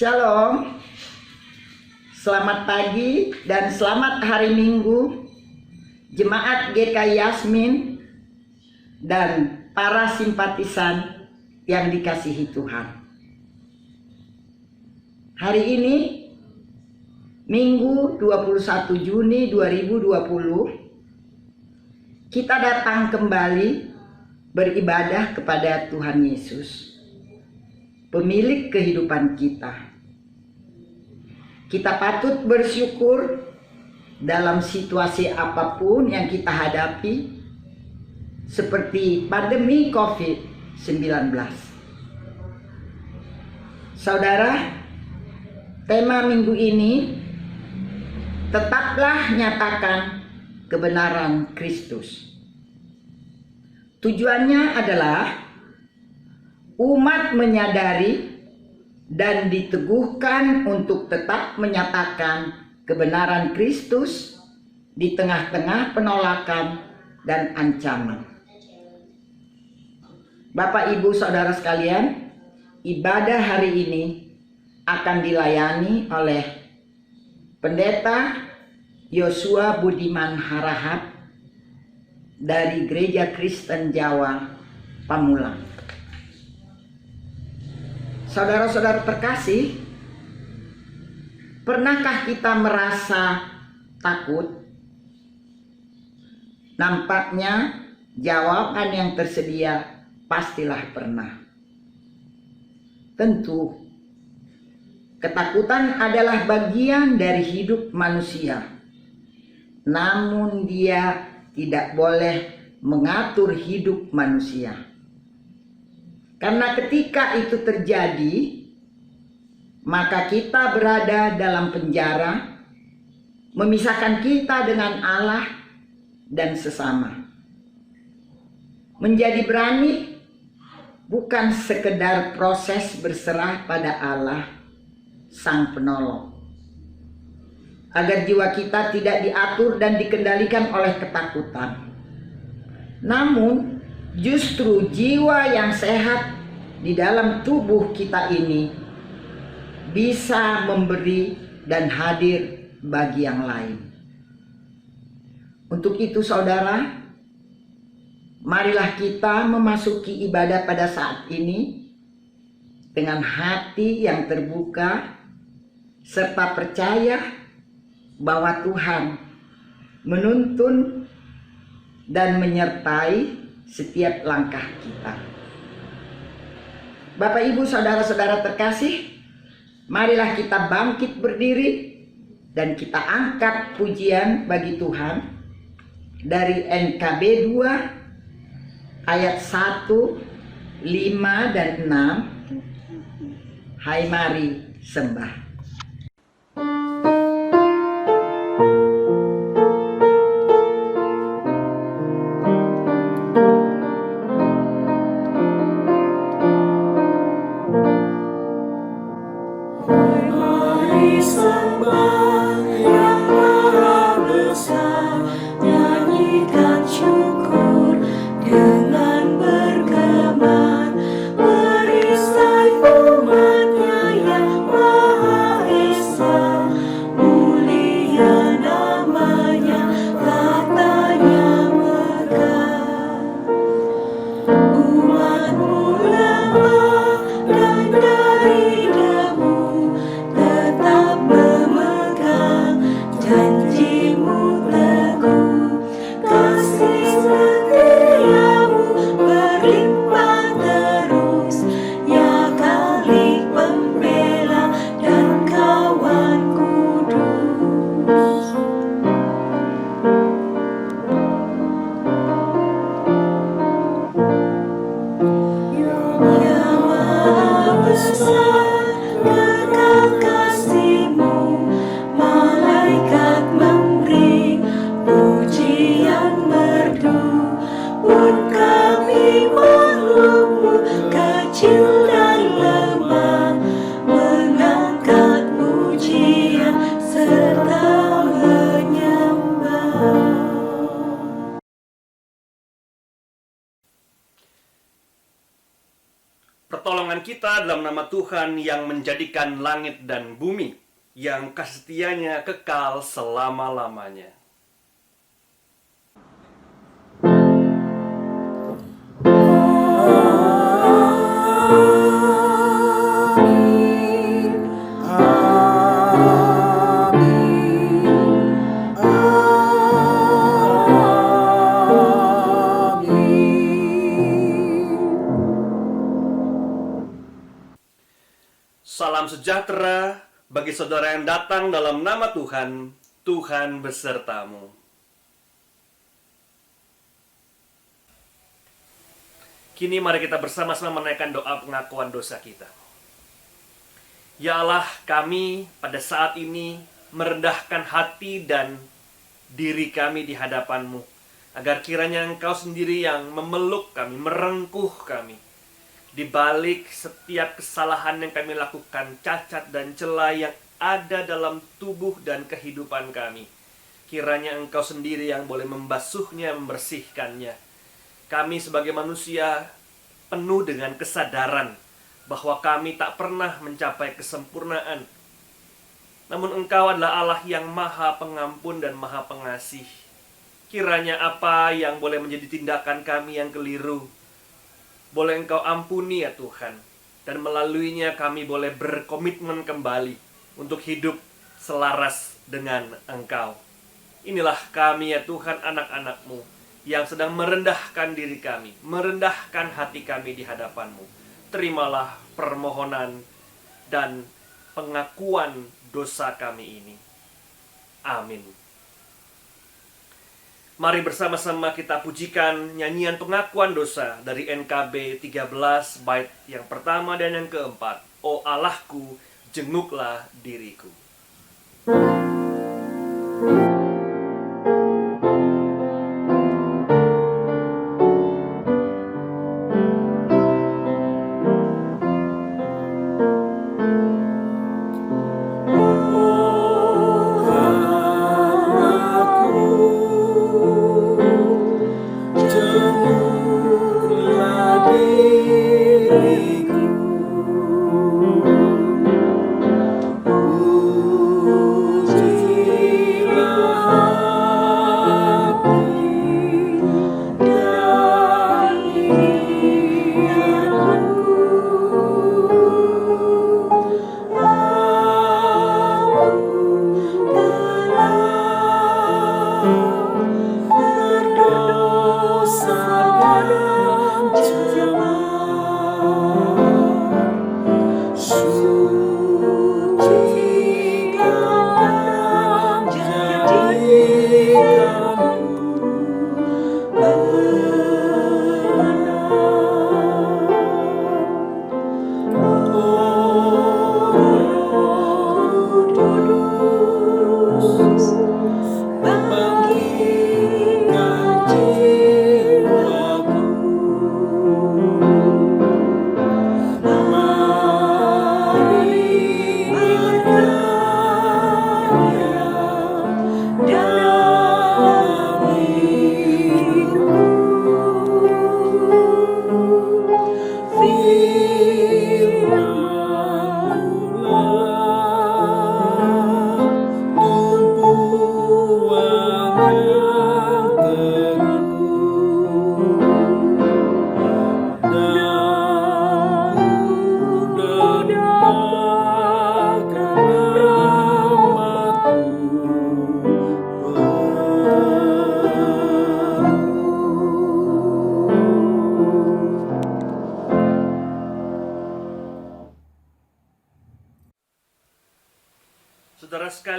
Shalom, selamat pagi dan selamat hari Minggu Jemaat GK Yasmin dan para simpatisan yang dikasihi Tuhan. Hari ini Minggu 21 Juni 2020 kita datang kembali beribadah kepada Tuhan Yesus, pemilik kehidupan kita. Kita patut bersyukur dalam situasi apapun yang kita hadapi, seperti pandemi COVID-19. Saudara, tema minggu ini, tetaplah nyatakan kebenaran Kristus. Tujuannya adalah umat menyadari dan diteguhkan untuk tetap menyatakan kebenaran Kristus di tengah-tengah penolakan dan ancaman. Bapak, Ibu, Saudara sekalian, ibadah hari ini akan dilayani oleh Pendeta Yosua Budiman Harahap dari Gereja Kristen Jawa, Pamulang. Saudara-saudara terkasih, pernahkah kita merasa takut? Nampaknya jawaban yang tersedia pastilah pernah. Tentu, ketakutan adalah bagian dari hidup manusia. Namun dia tidak boleh mengatur hidup manusia. Karena ketika itu terjadi, maka kita berada dalam penjara, memisahkan kita dengan Allah dan sesama. Menjadi berani bukan sekedar proses berserah pada Allah, Sang Penolong, agar jiwa kita tidak diatur dan dikendalikan oleh ketakutan. Namun justru jiwa yang sehat di dalam tubuh kita ini bisa memberi dan hadir bagi yang lain. Untuk itu saudara, marilah kita memasuki ibadah pada saat ini dengan hati yang terbuka serta percaya bahwa Tuhan menuntun dan menyertai setiap langkah kita. Bapak, Ibu, Saudara-saudara terkasih, marilah kita bangkit berdiri dan kita angkat pujian bagi Tuhan dari NKB 2 ayat 1, 5 dan 6. Hai mari sembah. Mari sembah yang Maha Besar, nyanyikan syukur dengan bergema, merisai umat-Nya yang Maha Esa, mulia namanya, katanya megah. Umat-Mu lemah dan dari debu, tetap memegang janji-Mu teguh. Kasih setia-Mu berlimpah terus, ya Kalik Pembela dan kawan kudus. Ya Maha Besar, kekal kasih-Mu, malaikat memberi pujian merdu. Pun kami makhluk-Mu, kecil dan lemah, mengangkat pujian serta menyembah. Pertolongan kita dalam nama Tuhan yang menjadikan langit dan bumi, yang kasih setianya kekal selama-lamanya. Salam sejahtera bagi saudara yang datang dalam nama Tuhan. Tuhan besertamu. Kini mari kita bersama-sama menaikkan doa pengakuan dosa kita. Ya Allah, kami pada saat ini merendahkan hati dan diri kami di hadapan-Mu, agar kiranya Engkau sendiri yang memeluk kami, merengkuh kami. Di balik setiap kesalahan yang kami lakukan, cacat dan celah yang ada dalam tubuh dan kehidupan kami, kiranya Engkau sendiri yang boleh membasuhnya, membersihkannya. Kami sebagai manusia penuh dengan kesadaran bahwa kami tak pernah mencapai kesempurnaan. Namun Engkau adalah Allah yang Maha Pengampun dan Maha Pengasih. Kiranya apa yang boleh menjadi tindakan kami yang keliru, boleh Engkau ampuni ya Tuhan. Dan melaluinya kami boleh berkomitmen kembali untuk hidup selaras dengan Engkau. Inilah kami ya Tuhan, anak-anak-Mu yang sedang merendahkan diri kami, merendahkan hati kami di hadapan-Mu. Terimalah permohonan dan pengakuan dosa kami ini. Amin. Mari bersama-sama kita pujikan nyanyian pengakuan dosa dari NKB 13 bait yang pertama dan yang keempat. O Allahku, jenguklah diriku. Jenguklah diriku,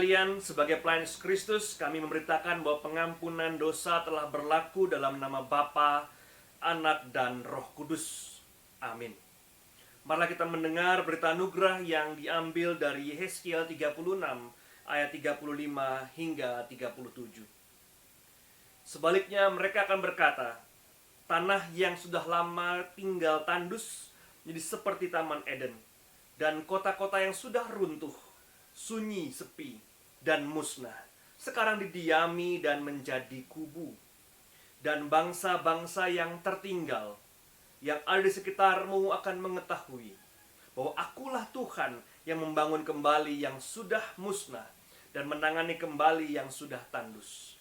sekalian, sebagai pelayan Yesus Kristus, kami memberitakan bahwa pengampunan dosa telah berlaku dalam nama Bapa, Anak, dan Roh Kudus. Amin. Marilah kita mendengar berita anugerah yang diambil dari Yehezkiel 36 ayat 35 hingga 37. Sebaliknya mereka akan berkata, tanah yang sudah lama tinggal tandus menjadi seperti Taman Eden, dan kota-kota yang sudah runtuh, sunyi, sepi, dan musnah, sekarang didiami dan menjadi kubu. Dan bangsa-bangsa yang tertinggal yang ada di sekitarmu akan mengetahui bahwa akulah Tuhan yang membangun kembali yang sudah musnah dan menangani kembali yang sudah tandus.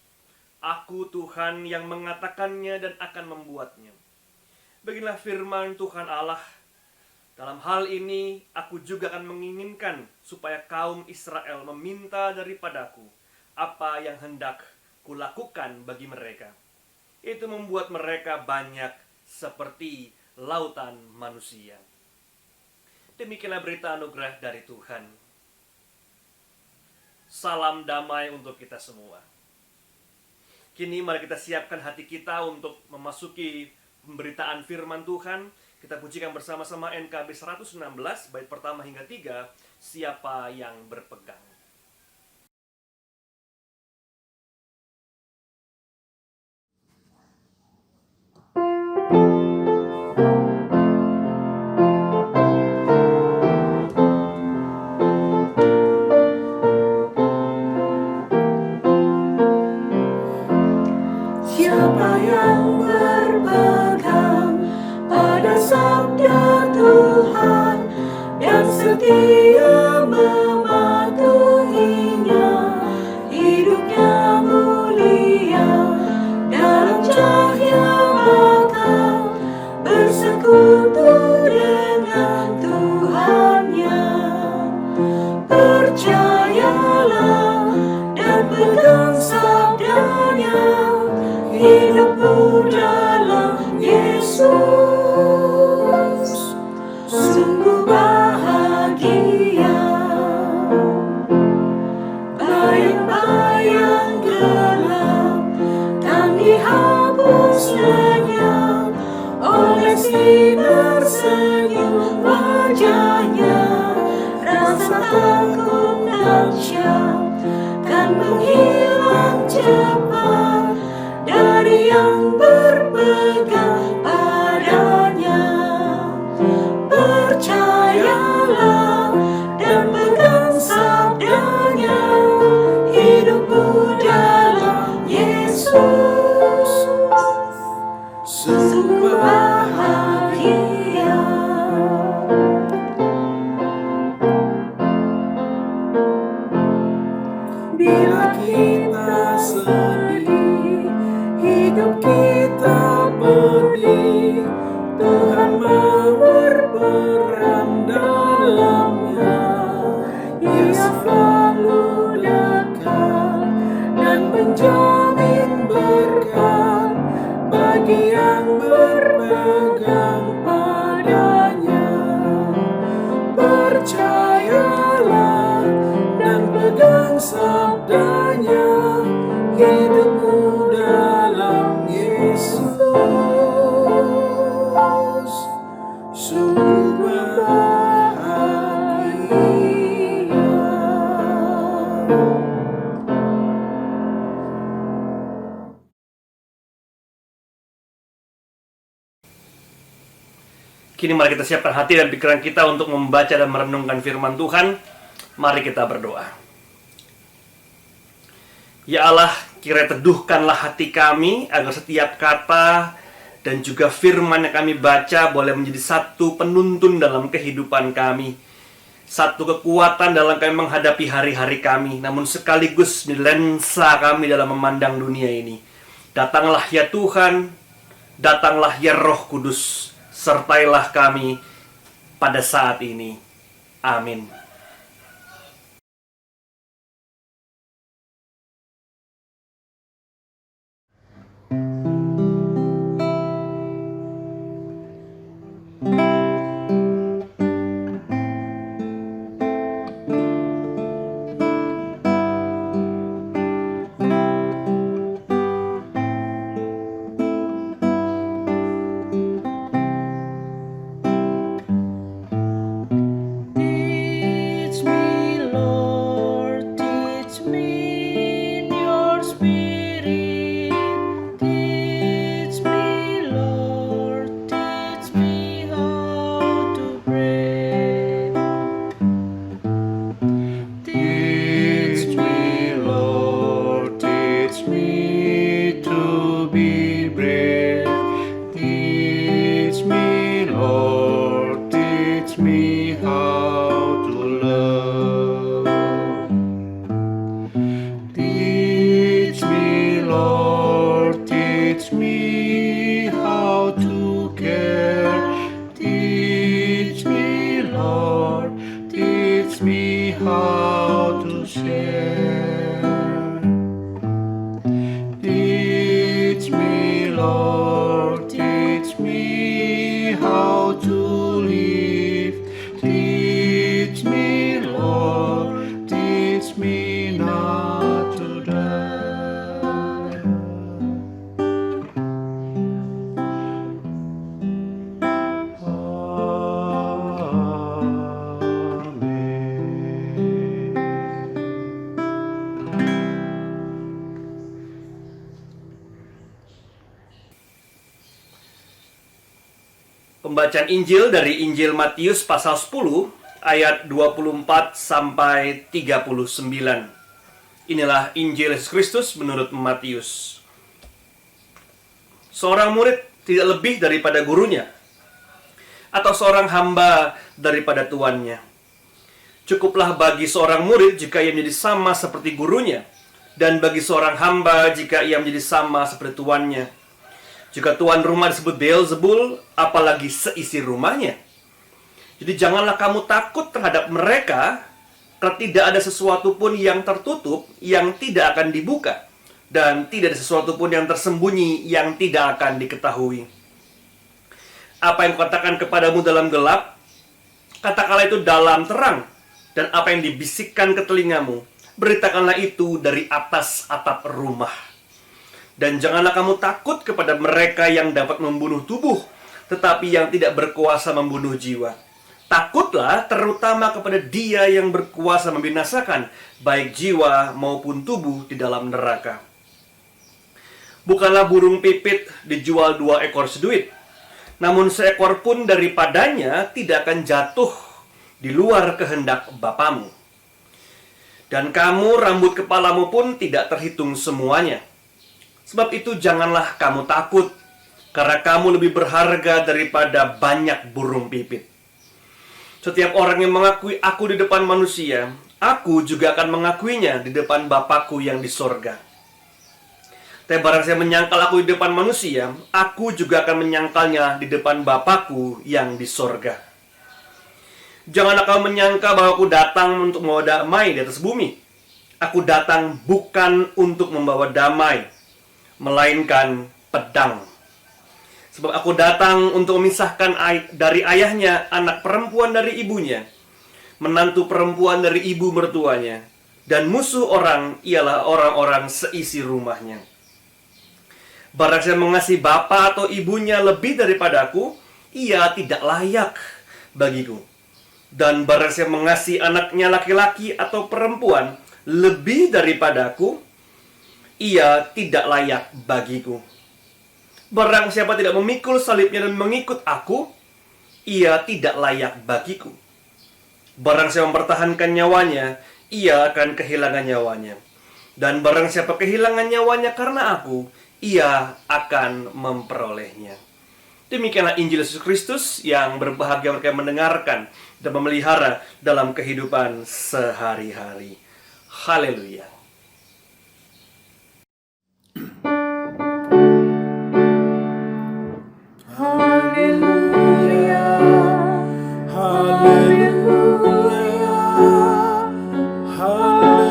Aku Tuhan yang mengatakannya dan akan membuatnya. Beginilah firman Tuhan Allah. Dalam hal ini, aku juga akan menginginkan supaya kaum Israel meminta daripadaku apa yang hendak kulakukan bagi mereka. Itu membuat mereka banyak seperti lautan manusia. Demikianlah berita anugerah dari Tuhan. Salam damai untuk kita semua. Kini mari kita siapkan hati kita untuk memasuki pemberitaan firman Tuhan. Kita pujikan bersama-sama NKB 116, bait pertama hingga 3, siapa yang berpegang. Siapa yang berpegang pada sabda Tuhan dan setia mematuhinya, hidupnya mulia dalam cahaya bakal bersekutu dengan Tuhannya. Percayalah dan pegang sabdanya, hidupmu dalam Yesus sungguh bahagia. Bayang-bayang gelap kan dihapus lenyap oleh sinar senyum wajahnya. Rasa takut dan syak kan menghilang cepat dari yang berpegang padanya. Percayalah dan pegang sabdanya, hidupmu dalam Yesus sungguh bahagia. Bila kita sedih, hidup kita pedih, Tuhan mau berperan dalamnya. Ia selalu dekat dan menjamin berkat bagi yang berpegang padanya. Percayalah dan pegang sabdanya, hidupmu dalam Yesus sungguh bahagia. Kini mari kita siapkan hati dan pikiran kita untuk membaca dan merenungkan firman Tuhan. Mari kita berdoa. Ya Allah, kiranya teduhkanlah hati kami agar setiap kata dan juga firman yang kami baca boleh menjadi satu penuntun dalam kehidupan kami, satu kekuatan dalam kami menghadapi hari-hari kami, namun sekaligus di lensa kami dalam memandang dunia ini. Datanglah ya Tuhan, datanglah ya Roh Kudus, sertailah kami pada saat ini. Amin. Pembacaan Injil dari Injil Matius pasal 10 ayat 24 sampai 39. Inilah Injil Yesus Kristus menurut Matius. Seorang murid tidak lebih daripada gurunya, atau seorang hamba daripada tuannya. Cukuplah bagi seorang murid jika ia menjadi sama seperti gurunya, dan bagi seorang hamba jika ia menjadi sama seperti tuannya. Jika tuan rumah disebut Beelzebul, apalagi seisi rumahnya. Jadi janganlah kamu takut terhadap mereka, karena tidak ada sesuatu pun yang tertutup yang tidak akan dibuka, dan tidak ada sesuatu pun yang tersembunyi yang tidak akan diketahui. Apa yang kukatakan kepadamu dalam gelap, katakanlah itu dalam terang, dan apa yang dibisikkan ke telingamu, beritakanlah itu dari atas atap rumah. Dan janganlah kamu takut kepada mereka yang dapat membunuh tubuh, tetapi yang tidak berkuasa membunuh jiwa. Takutlah terutama kepada Dia yang berkuasa membinasakan, baik jiwa maupun tubuh di dalam neraka. Bukanlah burung pipit dijual 2 ekor seduit, namun seekor pun daripadanya tidak akan jatuh di luar kehendak Bapamu. Dan kamu, rambut kepalamu pun tidak terhitung semuanya. Sebab itu janganlah kamu takut, karena kamu lebih berharga daripada banyak burung pipit. Setiap orang yang mengakui aku di depan manusia, aku juga akan mengakuinya di depan Bapakku yang di sorga. Tapi barang saya menyangkal aku di depan manusia, aku juga akan menyangkalnya di depan Bapakku yang di sorga. Janganlah kamu menyangka bahwa aku datang untuk membawa damai di atas bumi. Aku datang bukan untuk membawa damai, melainkan pedang. Sebab aku datang untuk memisahkan dari ayahnya anak perempuan dari ibunya, menantu perempuan dari ibu mertuanya, dan musuh orang ialah orang-orang seisi rumahnya. Barang siapa mengasihi bapa atau ibunya lebih daripada aku, ia tidak layak bagiku. Dan barang siapa mengasihi anaknya laki-laki atau perempuan lebih daripada aku, ia tidak layak bagiku. Barang siapa tidak memikul salibnya dan mengikut aku, ia tidak layak bagiku. Barang siapa mempertahankan nyawanya, ia akan kehilangan nyawanya. Dan barang siapa kehilangan nyawanya karena aku, ia akan memperolehnya. Demikianlah Injil Yesus Kristus yang berbahagia mereka yang mendengarkan dan memelihara dalam kehidupan sehari-hari. Haleluya. Haleluya, haleluya, haleluya.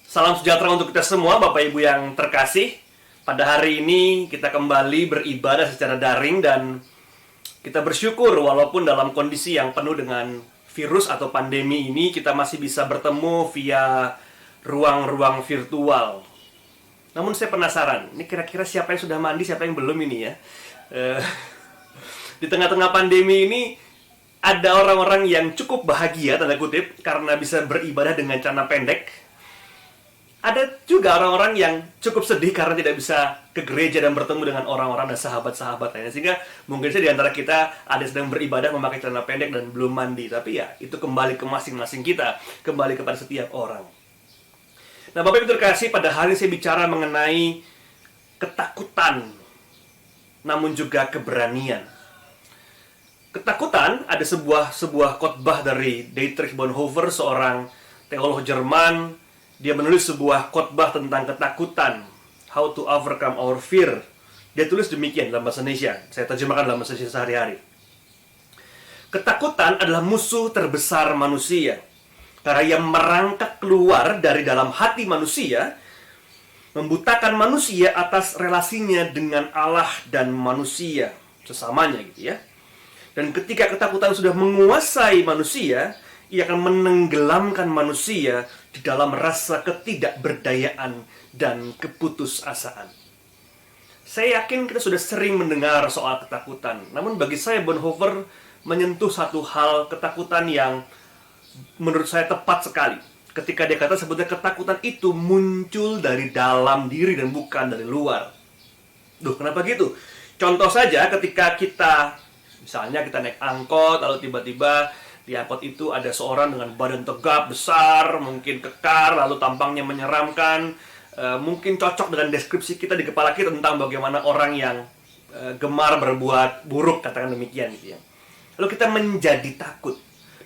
Salam sejahtera untuk kita semua, Bapak Ibu yang terkasih. Pada hari ini kita kembali beribadah secara daring dan kita bersyukur walaupun dalam kondisi yang penuh dengan virus atau pandemi ini, kita masih bisa bertemu via ruang-ruang virtual. Namun saya penasaran, ini kira-kira siapa yang sudah mandi, siapa yang belum ini ya. Di tengah-tengah pandemi ini, ada orang-orang yang cukup bahagia, tanda kutip, karena bisa beribadah dengan celana pendek. Ada juga orang-orang yang cukup sedih karena tidak bisa ke gereja dan bertemu dengan orang-orang dan sahabat-sahabat lainnya. Sehingga mungkin saja di antara kita ada yang sedang beribadah memakai celana pendek dan belum mandi. Tapi ya, itu kembali ke masing-masing kita. Kembali kepada setiap orang. Nah, Bapak Ibu terkasih, pada hari ini saya bicara mengenai ketakutan, namun juga keberanian. Ketakutan, ada sebuah khotbah dari Dietrich Bonhoeffer, seorang teolog Jerman. Dia menulis sebuah khotbah tentang ketakutan, How to Overcome Our Fear. Dia tulis demikian dalam bahasa Indonesia. Saya terjemahkan dalam bahasa Indonesia sehari-hari. Ketakutan adalah musuh terbesar manusia, karena ia merangkak keluar dari dalam hati manusia, membutakan manusia atas relasinya dengan Allah dan manusia sesamanya gitu ya. Dan ketika ketakutan sudah menguasai manusia, ia akan menenggelamkan manusia di dalam rasa ketidakberdayaan dan keputusasaan. Saya yakin kita sudah sering mendengar soal ketakutan. Namun bagi saya, Bonhoeffer menyentuh satu hal ketakutan yang menurut saya tepat sekali. Ketika dia kata sebetulnya ketakutan itu muncul dari dalam diri dan bukan dari luar. Duh, kenapa gitu? Contoh saja ketika kita, misalnya kita naik angkot, lalu tiba-tiba di angkot itu ada seorang dengan badan tegap, besar, mungkin kekar, lalu tampangnya menyeramkan. Mungkin cocok dengan deskripsi kita di kepala kita tentang bagaimana orang yang gemar berbuat buruk, katakan demikian gitu ya. Lalu kita menjadi takut.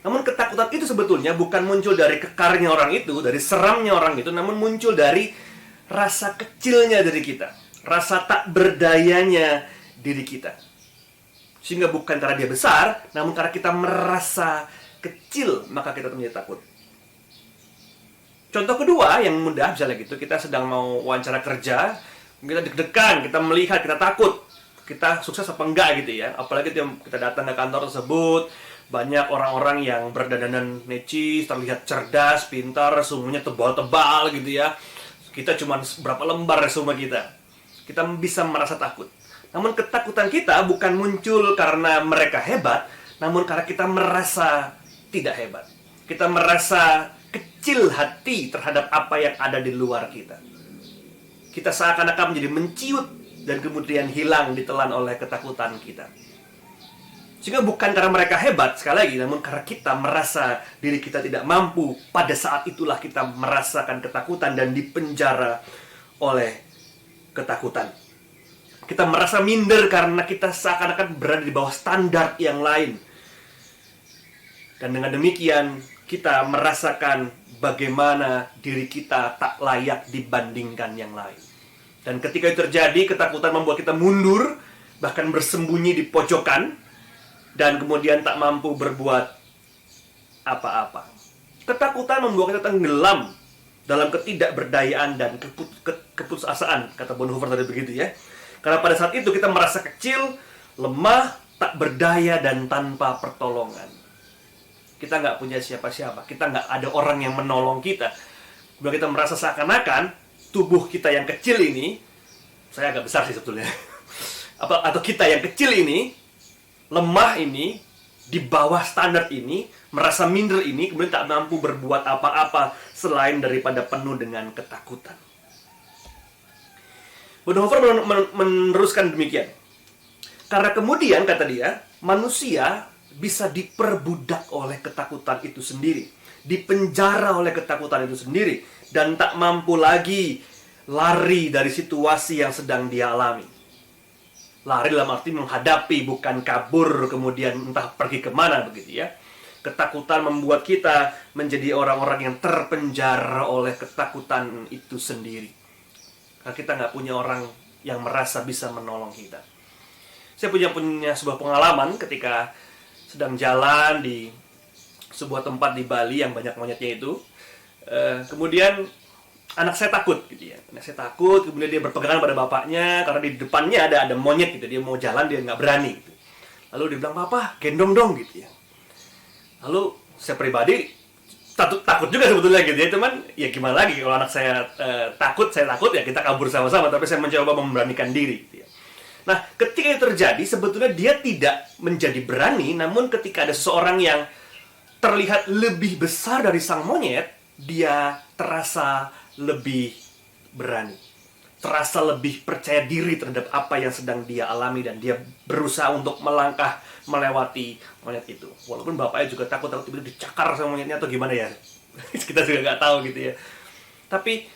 Namun ketakutan itu sebetulnya bukan muncul dari kekarnya orang itu, dari seramnya orang itu, namun muncul dari rasa kecilnya diri kita, rasa tak berdayanya diri kita. Sehingga bukan karena dia besar, namun karena kita merasa kecil, maka kita menjadi takut. Contoh kedua yang mudah, misalnya gitu, kita sedang mau wawancara kerja, kita deg-degan, kita melihat, kita takut, kita sukses apa enggak gitu ya. Apalagi kita datang ke kantor tersebut, banyak orang-orang yang berdandanan necis, terlihat cerdas, pintar, resumenya tebal-tebal gitu ya. Kita cuma berapa lembar resume kita. Kita bisa merasa takut. Namun ketakutan kita bukan muncul karena mereka hebat, namun karena kita merasa tidak hebat. Kita merasa kecil hati terhadap apa yang ada di luar kita. Kita seakan-akan menjadi menciut dan kemudian hilang ditelan oleh ketakutan kita. Sehingga bukan karena mereka hebat, sekali lagi, namun karena kita merasa diri kita tidak mampu. Pada saat itulah kita merasakan ketakutan dan dipenjara oleh ketakutan. Kita merasa minder karena kita seakan-akan berada di bawah standar yang lain. Dan dengan demikian, kita merasakan bagaimana diri kita tak layak dibandingkan yang lain. Dan ketika itu terjadi, ketakutan membuat kita mundur, bahkan bersembunyi di pojokan, dan kemudian tak mampu berbuat apa-apa. Ketakutan membuat kita tenggelam dalam ketidakberdayaan dan keputusasaan, kata Bonhoeffer tadi begitu ya. Karena pada saat itu kita merasa kecil, lemah, tak berdaya, dan tanpa pertolongan. Kita nggak punya siapa-siapa, kita nggak ada orang yang menolong kita. Kemudian kita merasa seakan-akan tubuh kita yang kecil ini, saya agak besar sih sebetulnya, atau kita yang kecil ini, lemah ini, di bawah standar ini, merasa minder ini, kemudian tak mampu berbuat apa-apa selain daripada penuh dengan ketakutan. Bonhoeffer meneruskan demikian. Karena kemudian, kata dia, manusia bisa diperbudak oleh ketakutan itu sendiri, dipenjara oleh ketakutan itu sendiri, dan tak mampu lagi lari dari situasi yang sedang dia alami. Lari dalam arti menghadapi, bukan kabur kemudian entah pergi kemana begitu ya. Ketakutan membuat kita menjadi orang-orang yang terpenjara oleh ketakutan itu sendiri. Karena kita nggak punya orang yang merasa bisa menolong kita. Saya punya sebuah pengalaman ketika sedang jalan di sebuah tempat di Bali yang banyak monyetnya itu. Kemudian anak saya takut gitu ya. Anak saya takut, kemudian dia berpegangan pada bapaknya karena di depannya ada monyet gitu. Dia mau jalan, dia nggak berani gitu. Lalu dia bilang, "Papa, gendong dong," gitu ya. Lalu saya pribadi takut juga sebetulnya gitu ya. Cuman ya gimana lagi, kalau anak saya takut, saya takut, ya kita kabur sama-sama. Tapi saya mencoba memberanikan diri gitu ya. Nah, ketika itu terjadi, sebetulnya dia tidak menjadi berani. Namun ketika ada seseorang yang terlihat lebih besar dari sang monyet, dia terasa lebih berani, terasa lebih percaya diri terhadap apa yang sedang dia alami, dan dia berusaha untuk melangkah melewati monyet itu. Walaupun bapaknya juga takut tiba-tiba dicakar sama monyetnya atau gimana ya, kita juga nggak tahu gitu ya. Tapi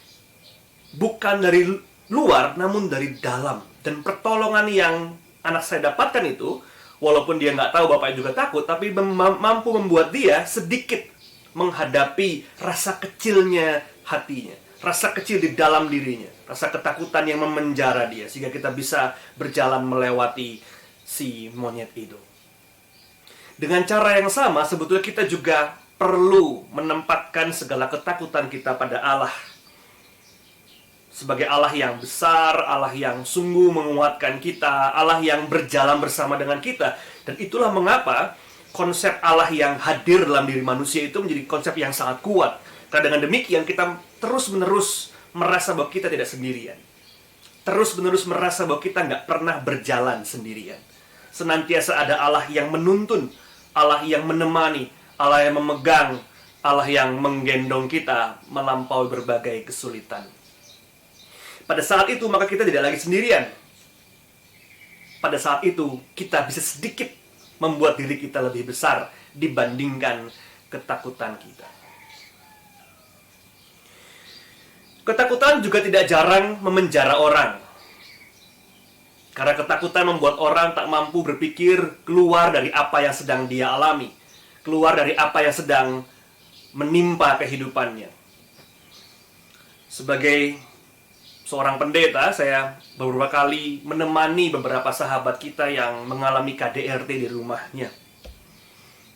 bukan dari luar, namun dari dalam. Dan pertolongan yang anak saya dapatkan itu, walaupun dia nggak tahu bapaknya juga takut, tapi mampu membuat dia sedikit menghadapi rasa kecilnya hatinya, rasa kecil di dalam dirinya, rasa ketakutan yang memenjara dia, sehingga kita bisa berjalan melewati si monyet itu. Dengan cara yang sama, sebetulnya kita juga perlu menempatkan segala ketakutan kita pada Allah. Sebagai Allah yang besar, Allah yang sungguh menguatkan kita, Allah yang berjalan bersama dengan kita. Dan itulah mengapa konsep Allah yang hadir dalam diri manusia itu menjadi konsep yang sangat kuat. Karena dengan demikian kita terus-menerus merasa bahwa kita tidak sendirian. Terus-menerus merasa bahwa kita nggak pernah berjalan sendirian. Senantiasa ada Allah yang menuntun, Allah yang menemani, Allah yang memegang, Allah yang menggendong kita melampaui berbagai kesulitan. Pada saat itu maka kita tidak lagi sendirian. Pada saat itu kita bisa sedikit membuat diri kita lebih besar dibandingkan ketakutan kita. Ketakutan juga tidak jarang memenjara orang. Karena ketakutan membuat orang tak mampu berpikir keluar dari apa yang sedang dia alami, keluar dari apa yang sedang menimpa kehidupannya. Sebagai seorang pendeta, saya beberapa kali menemani beberapa sahabat kita yang mengalami KDRT di rumahnya.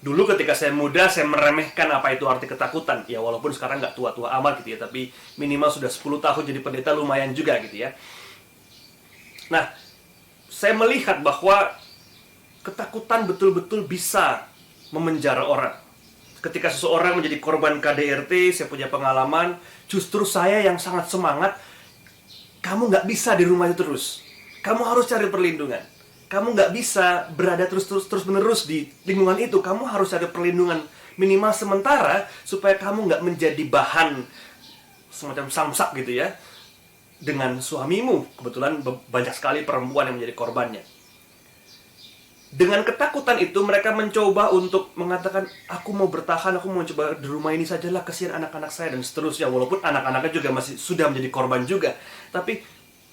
Dulu ketika saya muda, saya meremehkan apa itu arti ketakutan. Ya walaupun sekarang nggak tua-tua amat gitu ya, tapi minimal sudah 10 tahun jadi pendeta lumayan juga gitu ya. Nah, saya melihat bahwa ketakutan betul-betul bisa memenjara orang. Ketika seseorang menjadi korban KDRT, saya punya pengalaman, justru saya yang sangat semangat, kamu nggak bisa di rumah itu terus. Kamu harus cari perlindungan. Kamu nggak bisa berada terus-menerus di lingkungan itu. Kamu harus cari perlindungan minimal sementara supaya kamu nggak menjadi bahan semacam samsak gitu ya dengan suamimu. Kebetulan banyak sekali perempuan yang menjadi korbannya. Dengan ketakutan itu mereka mencoba untuk mengatakan, aku mau bertahan, aku mau coba di rumah ini sajalah, kasihan anak-anak saya dan seterusnya. Walaupun anak-anaknya juga masih sudah menjadi korban juga, tapi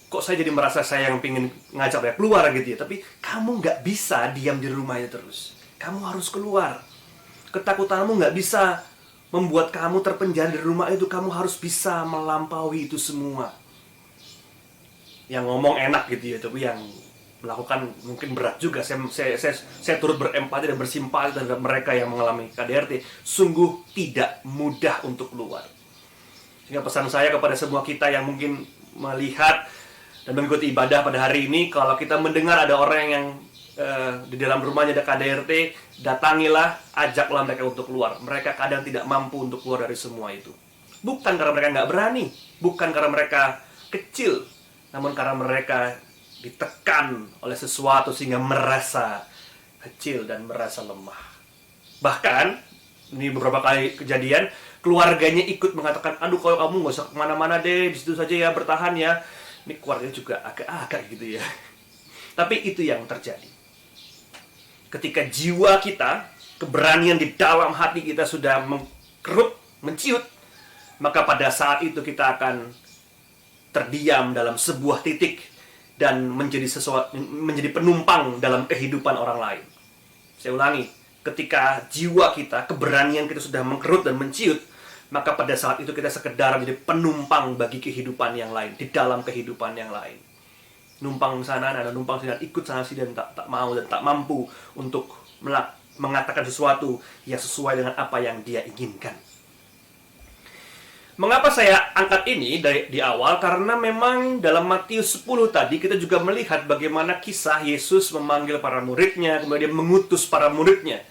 kok saya jadi merasa saya yang pingin ngajak dia keluar gitu ya. Tapi kamu nggak bisa diam di rumah itu terus. Kamu harus keluar. Ketakutanmu nggak bisa membuat kamu terpenjara di rumah itu. Kamu harus bisa melampaui itu semua. Yang ngomong enak gitu ya, tapi yang melakukan mungkin berat juga. Saya turut berempati dan bersimpati terhadap mereka yang mengalami KDRT. Sungguh tidak mudah untuk keluar. Sehingga pesan saya kepada semua kita yang mungkin melihat dan mengikuti ibadah pada hari ini, kalau kita mendengar ada orang yang di dalam rumahnya ada KDRT, datangilah, ajaklah mereka untuk keluar. Mereka kadang tidak mampu untuk keluar dari semua itu. Bukan karena mereka nggak berani, bukan karena mereka kecil, namun karena mereka ditekan oleh sesuatu sehingga merasa kecil dan merasa lemah. Bahkan, ini beberapa kali kejadian, keluarganya ikut mengatakan, aduh kalau kamu nggak usah kemana-mana deh, di situ saja ya, bertahan ya. Ini keluarganya juga agak-agak gitu ya. Tapi itu yang terjadi. Ketika jiwa kita, keberanian di dalam hati kita sudah mengkerut, menciut, maka pada saat itu kita akan terdiam dalam sebuah titik dan menjadi penumpang dalam kehidupan orang lain. Saya ulangi, ketika jiwa kita, keberanian kita sudah mengkerut dan menciut, maka pada saat itu kita sekedar menjadi penumpang bagi kehidupan yang lain, di dalam kehidupan yang lain. Numpang sana, ada numpang sini, ikut sana sini dan tak mau dan tak mampu untuk mengatakan sesuatu yang sesuai dengan apa yang dia inginkan. Mengapa saya angkat ini di awal? Karena memang dalam Matius 10 tadi kita juga melihat bagaimana kisah Yesus memanggil para muridnya, kemudian mengutus para muridnya.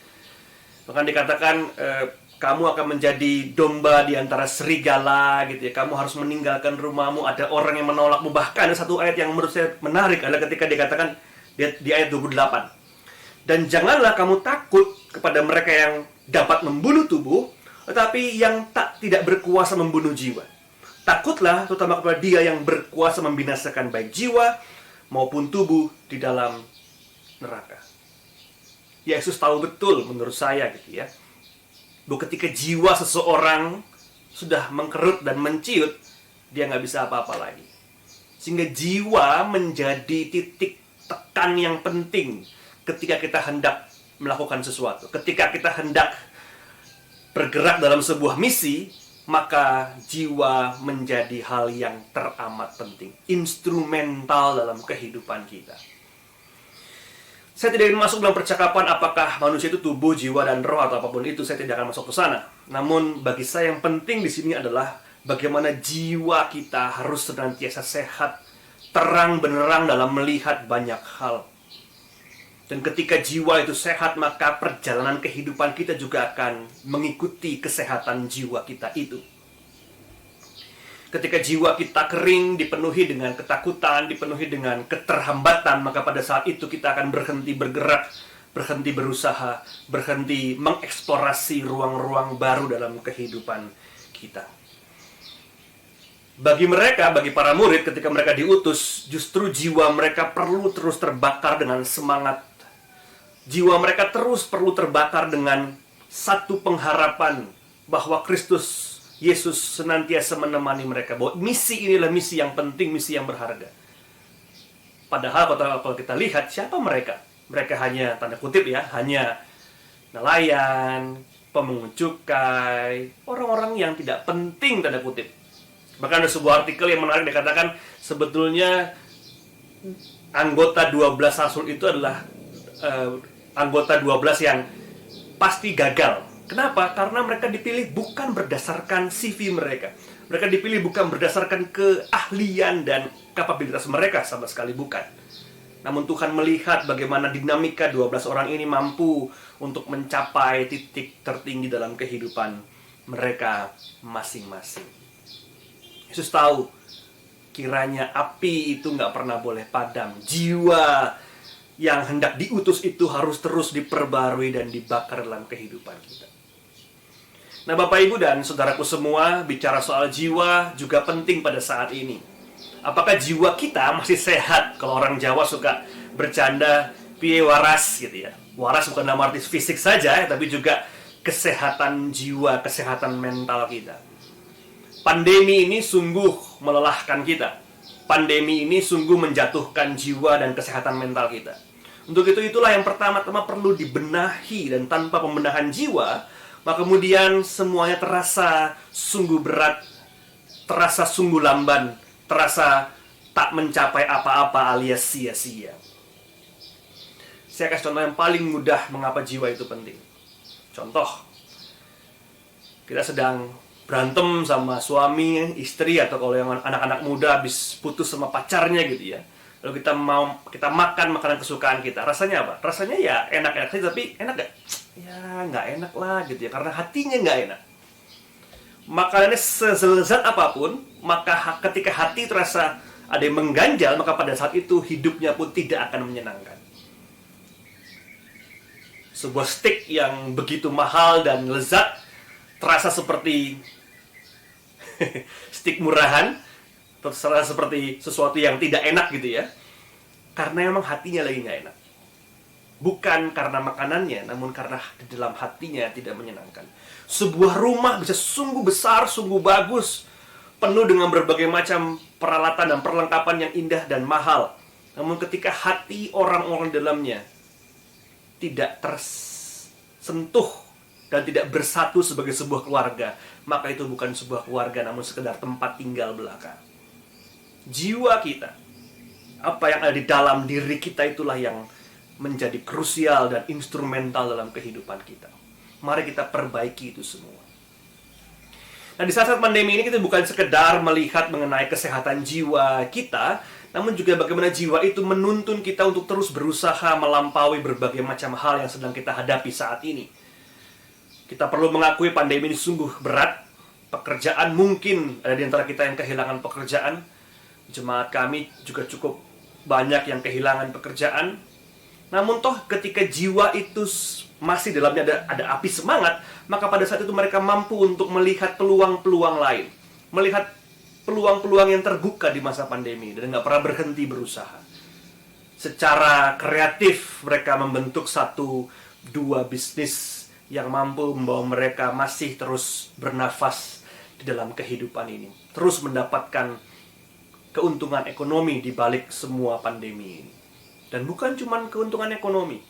Bahkan dikatakan, kamu akan menjadi domba di antara serigala gitu ya. Kamu harus meninggalkan rumahmu, ada orang yang menolakmu. Bahkan ada satu ayat yang menurut saya menarik adalah ketika dikatakan di ayat 28. Dan janganlah kamu takut kepada mereka yang dapat membunuh tubuh, tetapi yang tidak berkuasa membunuh jiwa. Takutlah terutama kepada dia yang berkuasa membinasakan baik jiwa maupun tubuh di dalam neraka. Yesus tahu betul menurut saya gitu ya, bahwa ketika jiwa seseorang sudah mengkerut dan menciut, dia nggak bisa apa-apa lagi. Sehingga jiwa menjadi titik tekan yang penting ketika kita hendak melakukan sesuatu. Ketika kita hendak bergerak dalam sebuah misi, maka jiwa menjadi hal yang teramat penting, instrumental dalam kehidupan kita. Saya tidak ingin masuk dalam percakapan apakah manusia itu tubuh, jiwa, dan roh atau apapun itu. Saya tidak akan masuk ke sana. Namun bagi saya yang penting di sini adalah bagaimana jiwa kita harus senantiasa sehat, terang benderang dalam melihat banyak hal. Dan ketika jiwa itu sehat, maka perjalanan kehidupan kita juga akan mengikuti kesehatan jiwa kita itu. Ketika jiwa kita kering, dipenuhi dengan ketakutan, dipenuhi dengan keterhambatan, maka pada saat itu kita akan berhenti bergerak, berhenti berusaha, berhenti mengeksplorasi ruang-ruang baru dalam kehidupan kita. Bagi mereka, bagi para murid, ketika mereka diutus, justru jiwa mereka perlu terus terbakar dengan semangat. Jiwa mereka terus perlu terbakar dengan satu pengharapan bahwa Kristus Yesus senantiasa menemani mereka. Bahwa misi inilah misi yang penting, misi yang berharga. Padahal kalau kita lihat, siapa mereka? Mereka hanya, tanda kutip ya, hanya nelayan, pemungut cukai, orang-orang yang tidak penting, tanda kutip. Bahkan ada sebuah artikel yang menarik, dikatakan sebetulnya anggota 12 rasul itu adalah anggota 12 yang pasti gagal. Kenapa? Karena mereka dipilih bukan berdasarkan CV mereka. Mereka dipilih bukan berdasarkan keahlian dan kapabilitas mereka, sama sekali bukan. Namun Tuhan melihat bagaimana dinamika 12 orang ini mampu untuk mencapai titik tertinggi dalam kehidupan mereka masing-masing. Yesus tahu, kiranya api itu nggak pernah boleh padam. Jiwa yang hendak diutus itu harus terus diperbarui dan dibakar dalam kehidupan kita. Nah, Bapak, Ibu, dan saudaraku semua, bicara soal jiwa juga penting pada saat ini. Apakah jiwa kita masih sehat? Kalau orang Jawa suka bercanda, piye waras gitu ya. Waras bukan dalam arti fisik saja, tapi juga kesehatan jiwa, kesehatan mental kita. Pandemi ini sungguh melelahkan kita. Pandemi ini sungguh menjatuhkan jiwa dan kesehatan mental kita. Untuk itulah yang pertama-tama perlu dibenahi, dan tanpa pembenahan jiwa, maka kemudian semuanya terasa sungguh berat, terasa sungguh lamban, terasa tak mencapai apa-apa alias sia-sia. Saya kasih contoh yang paling mudah mengapa jiwa itu penting. Contoh, kita sedang berantem sama suami, istri, atau kalau yang anak-anak muda habis putus sama pacarnya gitu ya. Lalu kita makan makanan kesukaan kita. Rasanya apa? Rasanya ya enak-enak saja, tapi enak gak? Ya nggak enak lah gitu ya, karena hatinya nggak enak. Makanannya selezat apapun, maka ketika hati terasa ada yang mengganjal, maka pada saat itu hidupnya pun tidak akan menyenangkan. Sebuah steak yang begitu mahal dan lezat terasa seperti steak murahan, terasa seperti sesuatu yang tidak enak gitu ya, karena memang hatinya lagi nggak enak. Bukan karena makanannya, namun karena di dalam hatinya tidak menyenangkan. Sebuah rumah bisa sungguh besar, sungguh bagus, penuh dengan berbagai macam peralatan dan perlengkapan yang indah dan mahal. Namun ketika hati orang-orang di dalamnya tidak tersentuh dan tidak bersatu sebagai sebuah keluarga, maka itu bukan sebuah keluarga, namun sekedar tempat tinggal belaka. Jiwa kita, apa yang ada di dalam diri kita, itulah yang menjadi krusial dan instrumental dalam kehidupan kita. Mari kita perbaiki itu semua. Nah, di saat-saat pandemi ini kita bukan sekedar melihat mengenai kesehatan jiwa kita, namun juga bagaimana jiwa itu menuntun kita untuk terus berusaha melampaui berbagai macam hal yang sedang kita hadapi saat ini. Kita perlu mengakui pandemi ini sungguh berat. Pekerjaan mungkin ada di antara kita yang kehilangan pekerjaan. Jemaat kami juga cukup banyak yang kehilangan pekerjaan. Namun toh ketika jiwa itu masih dalamnya ada api semangat, maka pada saat itu mereka mampu untuk melihat peluang-peluang lain. Melihat peluang-peluang yang terbuka di masa pandemi dan nggak pernah berhenti berusaha. Secara kreatif mereka membentuk 1-2 bisnis yang mampu membawa mereka masih terus bernafas di dalam kehidupan ini. Terus mendapatkan keuntungan ekonomi di balik semua pandemi ini. Dan bukan cuma keuntungan ekonomi,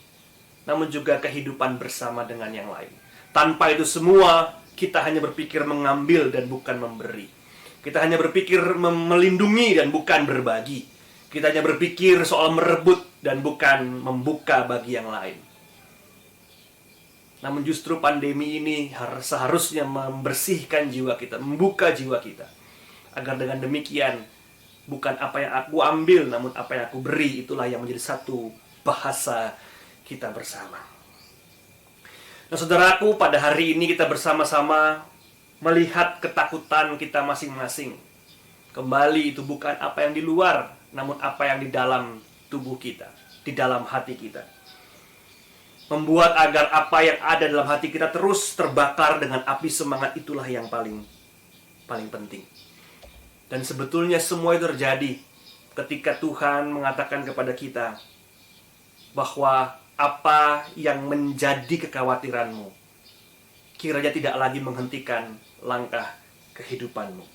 namun juga kehidupan bersama dengan yang lain. Tanpa itu semua, kita hanya berpikir mengambil dan bukan memberi. Kita hanya berpikir melindungi dan bukan berbagi. Kita hanya berpikir soal merebut dan bukan membuka bagi yang lain. Namun justru pandemi ini seharusnya membersihkan jiwa kita, membuka jiwa kita. Agar dengan demikian, bukan apa yang aku ambil, namun apa yang aku beri, itulah yang menjadi satu bahasa kita bersama. Nah, saudaraku, pada hari ini kita bersama-sama melihat ketakutan kita masing-masing. Kembali itu bukan apa yang di luar, namun apa yang di dalam tubuh kita, di dalam hati kita. Membuat agar apa yang ada dalam hati kita terus terbakar dengan api semangat, itulah yang paling penting. Dan sebetulnya semua itu terjadi ketika Tuhan mengatakan kepada kita bahwa apa yang menjadi kekhawatiranmu kiranya tidak lagi menghentikan langkah kehidupanmu.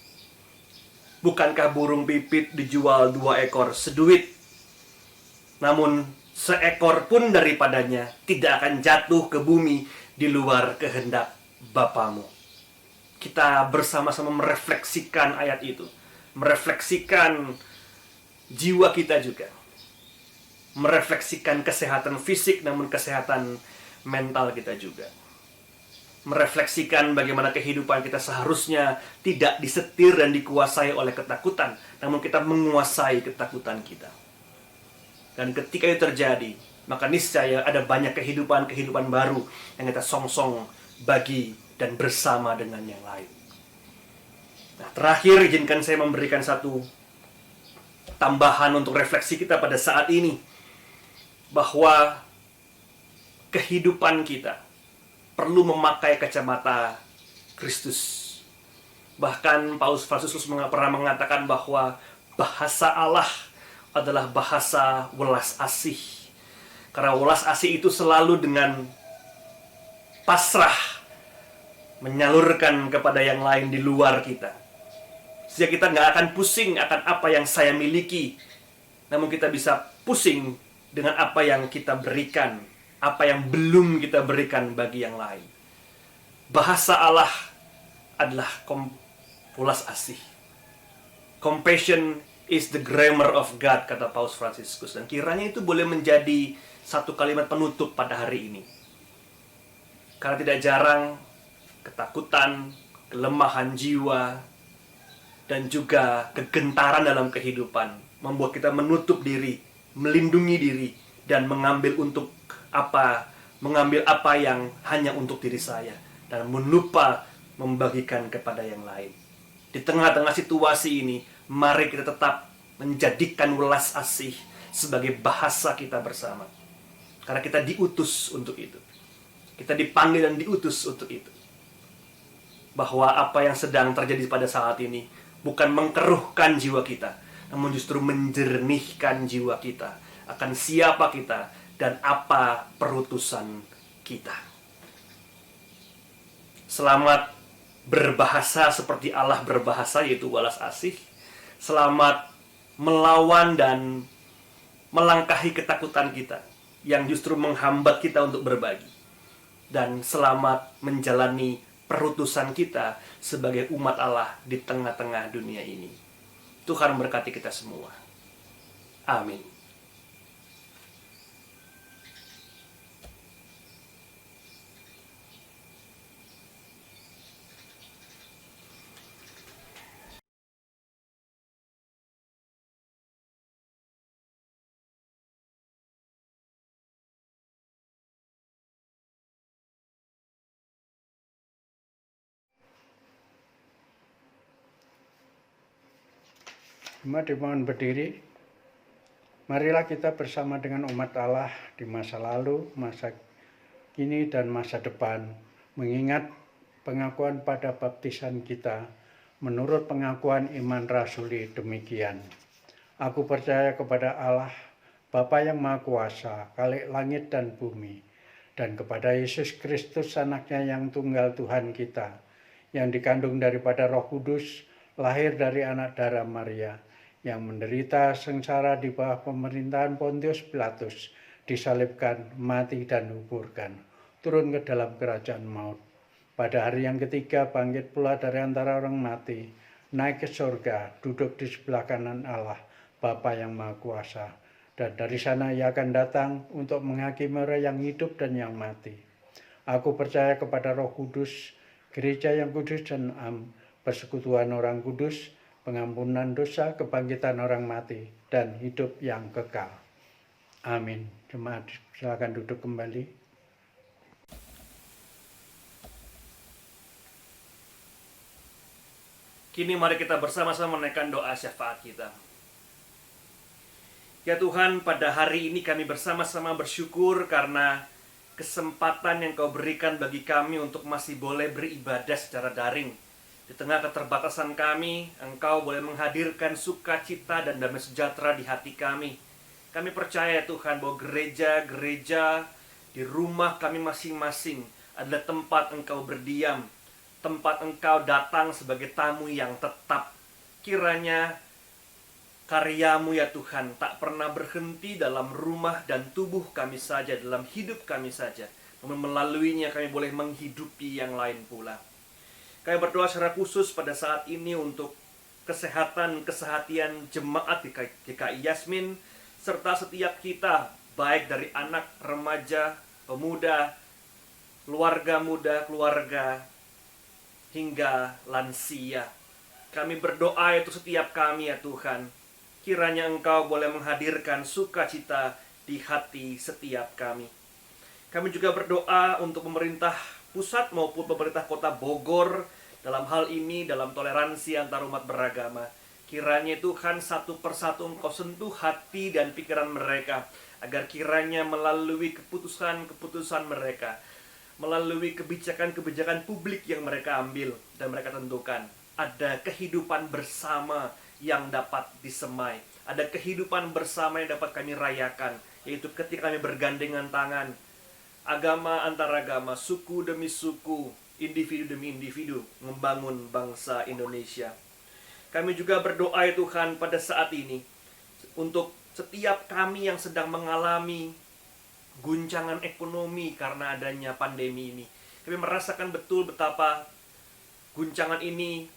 Bukankah burung pipit dijual 2 ekor seduit? Namun seekor pun daripadanya tidak akan jatuh ke bumi di luar kehendak Bapamu. Kita bersama-sama merefleksikan ayat itu. Merefleksikan jiwa kita juga. Merefleksikan kesehatan fisik namun kesehatan mental kita juga. Merefleksikan bagaimana kehidupan kita seharusnya tidak disetir dan dikuasai oleh ketakutan, namun kita menguasai ketakutan kita. Dan ketika itu terjadi, maka niscaya ada banyak kehidupan baru yang kita songsong bagi dan bersama dengan yang lain. Nah, terakhir izinkan saya memberikan satu tambahan untuk refleksi kita pada saat ini, bahwa kehidupan kita perlu memakai kacamata Kristus. Bahkan Paus Fransiskus pernah mengatakan bahwa bahasa Allah adalah bahasa welas asih. Karena welas asih itu selalu dengan pasrah menyalurkan kepada yang lain di luar kita. Sehingga kita nggak akan pusing akan apa yang saya miliki, namun kita bisa pusing dengan apa yang kita berikan, apa yang belum kita berikan bagi yang lain. Bahasa Allah adalah welas asih. Compassion is the grammar of God, kata Paus Fransiskus. Dan kiranya itu boleh menjadi satu kalimat penutup pada hari ini. Karena tidak jarang ketakutan, kelemahan jiwa, dan juga kegentaran dalam kehidupan membuat kita menutup diri, melindungi diri, dan mengambil apa yang hanya untuk diri saya, dan melupa membagikan kepada yang lain. Di tengah-tengah situasi ini, mari kita tetap menjadikan welas asih sebagai bahasa kita bersama. Karena kita diutus untuk itu. Kita dipanggil dan diutus untuk itu. Bahwa apa yang sedang terjadi pada saat ini bukan mengkeruhkan jiwa kita, namun justru menjernihkan jiwa kita akan siapa kita dan apa perutusan kita. Selamat berbahasa seperti Allah berbahasa, yaitu welas asih. Selamat melawan dan melangkahi ketakutan kita yang justru menghambat kita untuk berbagi. Dan selamat menjalani perutusan kita sebagai umat Allah di tengah-tengah dunia ini. Tuhan memberkati kita semua. Amin. Jemaat dimohon berdiri. Marilah kita bersama dengan umat Allah di masa lalu, masa kini, dan masa depan, mengingat pengakuan pada baptisan kita menurut pengakuan iman rasuli demikian. Aku percaya kepada Allah, Bapa yang Maha Kuasa, Khalik langit dan bumi, dan kepada Yesus Kristus anaknya yang tunggal Tuhan kita, yang dikandung daripada Roh Kudus, lahir dari anak darah Maria, yang menderita sengsara di bawah pemerintahan Pontius Pilatus, disalibkan, mati dan kuburkan, turun ke dalam kerajaan maut. Pada hari yang ketiga bangkit pula dari antara orang mati, naik ke surga, duduk di sebelah kanan Allah, Bapa yang Maha Kuasa. Dan dari sana ia akan datang untuk menghakimi orang yang hidup dan yang mati. Aku percaya kepada Roh Kudus, gereja yang kudus dan persekutuan orang kudus, pengampunan dosa, kebangkitan orang mati, dan hidup yang kekal. Amin. Jemaat silakan duduk kembali. Kini mari kita bersama-sama menaikkan doa syafaat kita. Ya Tuhan, pada hari ini kami bersama-sama bersyukur karena kesempatan yang Kau berikan bagi kami untuk masih boleh beribadah secara daring. Di tengah keterbatasan kami, Engkau boleh menghadirkan sukacita dan damai sejahtera di hati kami. Kami percaya Tuhan bahwa gereja-gereja di rumah kami masing-masing adalah tempat Engkau berdiam, tempat Engkau datang sebagai tamu yang tetap. Kiranya karya-Mu ya Tuhan tak pernah berhenti dalam rumah dan tubuh kami saja, dalam hidup kami saja, namun melaluinya kami boleh menghidupi yang lain pula. Kami berdoa secara khusus pada saat ini untuk kesehatan jemaat di GKI Yasmin, serta setiap kita, baik dari anak, remaja, pemuda, keluarga muda, keluarga, hingga lansia. Kami berdoa untuk setiap kami ya Tuhan, kiranya Engkau boleh menghadirkan sukacita di hati setiap kami. Kami juga berdoa untuk pemerintah pusat maupun pemerintah kota Bogor dalam hal ini, dalam toleransi antar umat beragama. Kiranya Tuhan satu persatu Engkau sentuh hati dan pikiran mereka, agar kiranya melalui keputusan-keputusan mereka, melalui kebijakan-kebijakan publik yang mereka ambil dan mereka tentukan, ada kehidupan bersama yang dapat disemai. Ada kehidupan bersama yang dapat kami rayakan, yaitu ketika kami bergandengan tangan, agama antar agama, suku demi suku, individu demi individu, membangun bangsa Indonesia. Kami juga berdoa ya Tuhan pada saat ini untuk setiap kami yang sedang mengalami guncangan ekonomi karena adanya pandemi ini. Kami merasakan betul betapa guncangan ini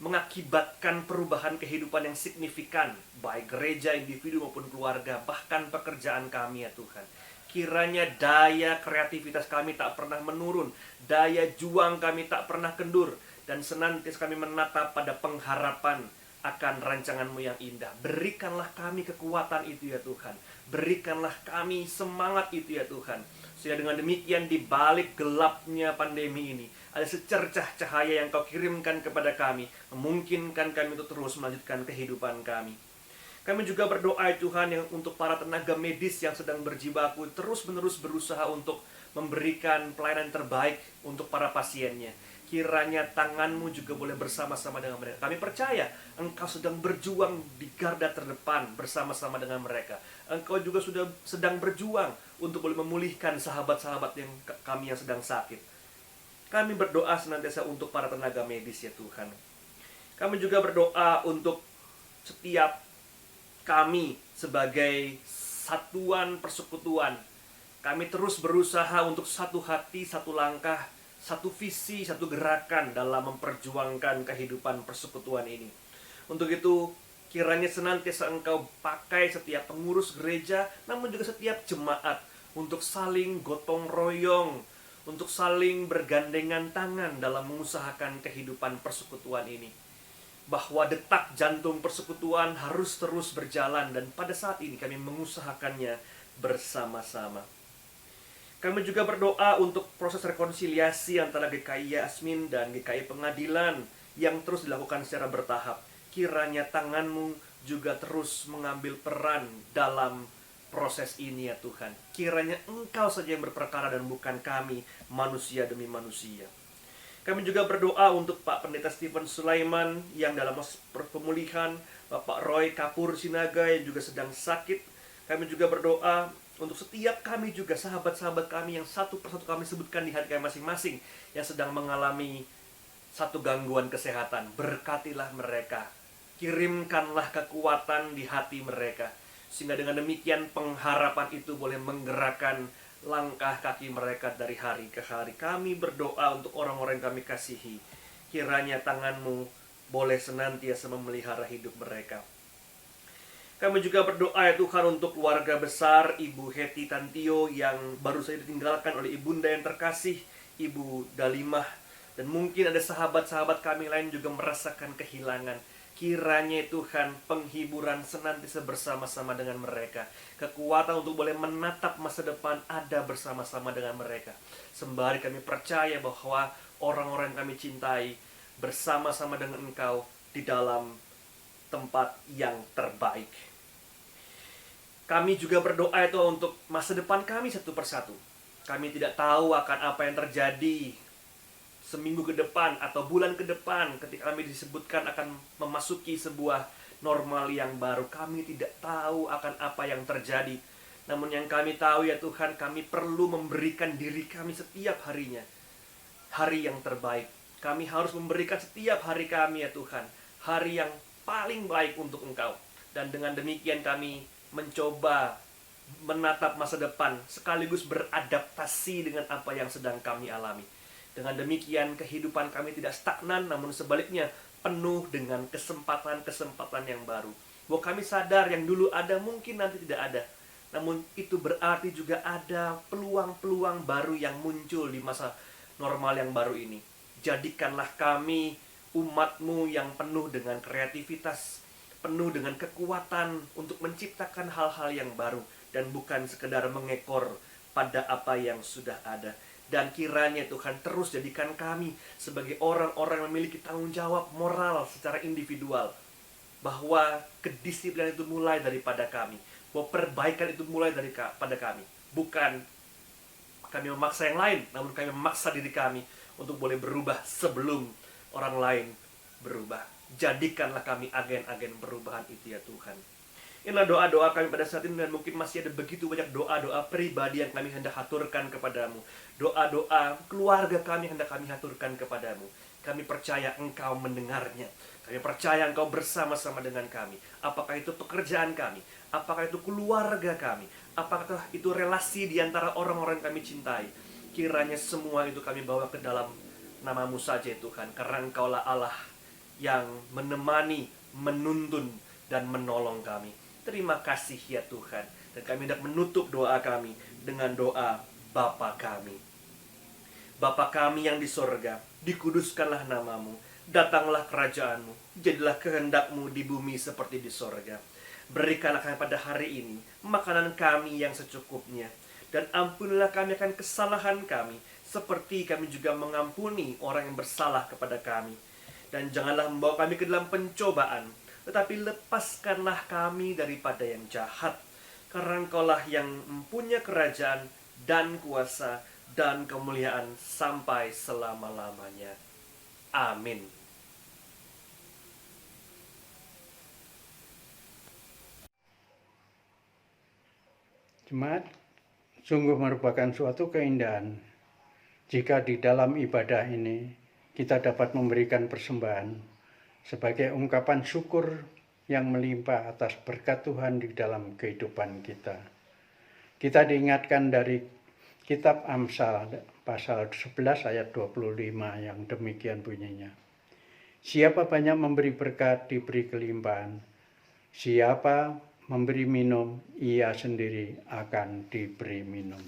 mengakibatkan perubahan kehidupan yang signifikan, baik gereja, individu maupun keluarga, bahkan pekerjaan kami ya Tuhan. Kiranya daya kreativitas kami tak pernah menurun, daya juang kami tak pernah kendur, dan senantiasa kami menatap pada pengharapan akan rancangan-Mu yang indah. Berikanlah kami kekuatan itu ya Tuhan. Berikanlah kami semangat itu ya Tuhan. Sehingga dengan demikian di balik gelapnya pandemi ini, ada secercah cahaya yang Kau kirimkan kepada kami, memungkinkan kami untuk terus melanjutkan kehidupan kami. Kami juga berdoa Tuhan yang untuk para tenaga medis yang sedang berjibaku, terus-menerus berusaha untuk memberikan pelayanan terbaik untuk para pasiennya. Kiranya tangan-Mu juga boleh bersama-sama dengan mereka. Kami percaya Engkau sedang berjuang di garda terdepan bersama-sama dengan mereka. Engkau juga sudah sedang berjuang untuk boleh memulihkan sahabat-sahabat kami yang sedang sakit. Kami berdoa senantiasa untuk para tenaga medis ya Tuhan. Kami juga berdoa untuk setiap kami sebagai satuan persekutuan. Kami terus berusaha untuk satu hati, satu langkah, satu visi, satu gerakan dalam memperjuangkan kehidupan persekutuan ini. Untuk itu, kiranya senantiasa Engkau pakai setiap pengurus gereja, namun juga setiap jemaat, untuk saling gotong royong, untuk saling bergandengan tangan dalam mengusahakan kehidupan persekutuan ini. Bahwa detak jantung persekutuan harus terus berjalan, dan pada saat ini kami mengusahakannya bersama-sama. Kami juga berdoa untuk proses rekonsiliasi antara GKI Yasmin dan GKI Pengadilan yang terus dilakukan secara bertahap. Kiranya tangan-Mu juga terus mengambil peran dalam proses ini ya Tuhan. Kiranya Engkau saja yang berperkara dan bukan kami, manusia demi manusia. Kami juga berdoa untuk Pak Pendeta Stephen Sulaiman yang dalam pemulihan, Bapak Roy Kapur Sinaga yang juga sedang sakit. Kami juga berdoa untuk setiap kami juga, sahabat-sahabat kami yang satu persatu kami sebutkan di hati kami masing-masing, yang sedang mengalami satu gangguan kesehatan. Berkatilah mereka, kirimkanlah kekuatan di hati mereka, sehingga dengan demikian pengharapan itu boleh menggerakkan langkah kaki mereka dari hari ke hari. Kami berdoa untuk orang-orang yang kami kasihi, kiranya tangan-Mu boleh senantiasa memelihara hidup mereka. Kami juga berdoa ya Tuhan untuk keluarga besar Ibu Heti Tantio yang baru saja ditinggalkan oleh ibunda yang terkasih, Ibu Dalimah. Dan mungkin ada sahabat-sahabat kami lain juga merasakan kehilangan. Kiranya Tuhan penghiburan senantiasa bersama-sama dengan mereka. Kekuatan untuk boleh menatap masa depan ada bersama-sama dengan mereka. Sembari kami percaya bahwa orang-orang yang kami cintai bersama-sama dengan Engkau di dalam tempat yang terbaik. Kami juga berdoa itu untuk masa depan kami satu persatu. Kami tidak tahu akan apa yang terjadi seminggu ke depan atau bulan ke depan ketika kami disebutkan akan memasuki sebuah normal yang baru. Kami tidak tahu akan apa yang terjadi. Namun yang kami tahu ya Tuhan, kami perlu memberikan diri kami setiap harinya hari yang terbaik. Kami harus memberikan setiap hari kami ya Tuhan hari yang paling baik untuk Engkau. Dan dengan demikian kami mencoba menatap masa depan sekaligus beradaptasi dengan apa yang sedang kami alami. Dengan demikian kehidupan kami tidak stagnan, namun sebaliknya penuh dengan kesempatan-kesempatan yang baru. Bahwa kami sadar yang dulu ada mungkin nanti tidak ada. Namun itu berarti juga ada peluang-peluang baru yang muncul di masa normal yang baru ini. Jadikanlah kami umat-Mu yang penuh dengan kreativitas, penuh dengan kekuatan untuk menciptakan hal-hal yang baru. Dan bukan sekedar mengekor pada apa yang sudah ada. Dan kiranya Tuhan terus jadikan kami sebagai orang-orang yang memiliki tanggung jawab moral secara individual. Bahwa kedisiplinan itu mulai daripada kami. Bahwa perbaikan itu mulai daripada kami. Bukan kami memaksa yang lain, namun kami memaksa diri kami untuk boleh berubah sebelum orang lain berubah. Jadikanlah kami agen-agen perubahan itu ya Tuhan. Inilah doa-doa kami pada saat ini, dan mungkin masih ada begitu banyak doa-doa pribadi yang kami hendak haturkan kepadamu. Doa-doa keluarga kami hendak kami haturkan kepadamu. Kami percaya Engkau mendengarnya. Kami percaya Engkau bersama-sama dengan kami. Apakah itu pekerjaan kami? Apakah itu keluarga kami? Apakah itu relasi di antara orang-orang yang kami cintai? Kiranya semua itu kami bawa ke dalam nama-Mu saja Tuhan. Karena Engkaulah Allah yang menemani, menuntun, dan menolong kami. Terima kasih ya Tuhan. Dan kami hendak menutup doa kami dengan doa Bapa kami. Bapa kami yang di sorga, dikuduskanlah nama-Mu. Datanglah kerajaan-Mu. Jadilah kehendak-Mu di bumi seperti di sorga. Berikanlah kami pada hari ini makanan kami yang secukupnya. Dan ampunilah kami akan kesalahan kami, seperti kami juga mengampuni orang yang bersalah kepada kami. Dan janganlah membawa kami ke dalam pencobaan, tetapi lepaskanlah kami daripada yang jahat. Karena Engkaulah yang mempunyai kerajaan dan kuasa dan kemuliaan sampai selama-lamanya. Amin. Jemaat, sungguh merupakan suatu keindahan jika di dalam ibadah ini kita dapat memberikan persembahan sebagai ungkapan syukur yang melimpah atas berkat Tuhan di dalam kehidupan kita. Kita diingatkan dari kitab Amsal pasal 11 ayat 25 yang demikian bunyinya. Siapa banyak memberi berkat diberi kelimpahan. Siapa memberi minum, ia sendiri akan diberi minum.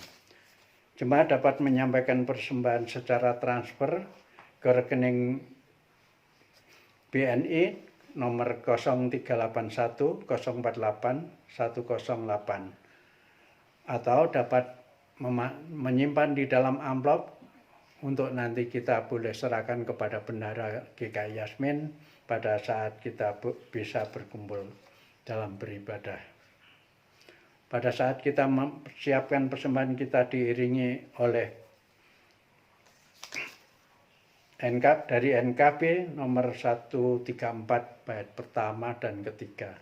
Jemaat dapat menyampaikan persembahan secara transfer ke rekening BNI nomor 0381 048 108 atau dapat menyimpan di dalam amplop untuk nanti kita boleh serahkan kepada Bendahara GKI Yasmin pada saat kita bisa berkumpul dalam beribadah. Pada saat kita mempersiapkan persembahan, kita diiringi oleh dari NKB nomor 134 bait pertama dan ketiga.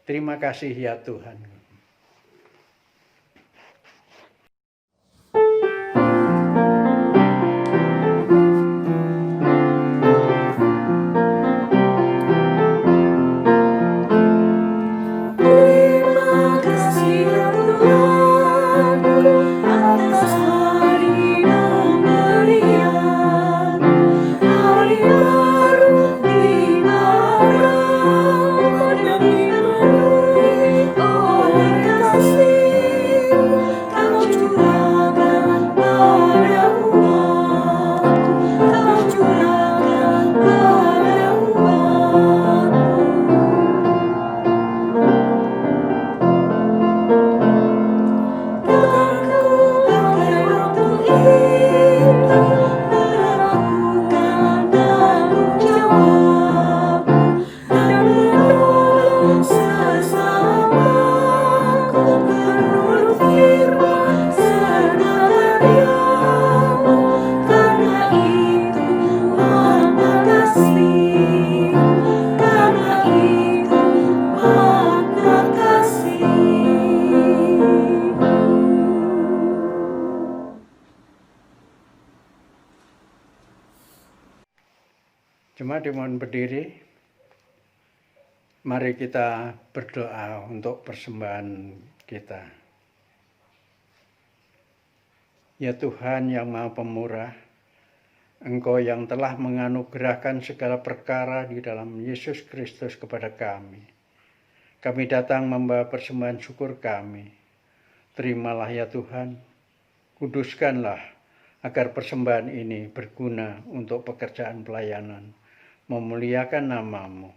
Terima kasih ya Tuhan. Oh Jemaat dimohon berdiri. Mari kita berdoa untuk persembahan kita. Ya Tuhan yang Maha Pemurah, Engkau yang telah menganugerahkan segala perkara di dalam Yesus Kristus kepada kami. Kami datang membawa persembahan syukur kami. Terimalah ya Tuhan, kuduskanlah agar persembahan ini berguna untuk pekerjaan pelayanan, memuliakan nama-Mu.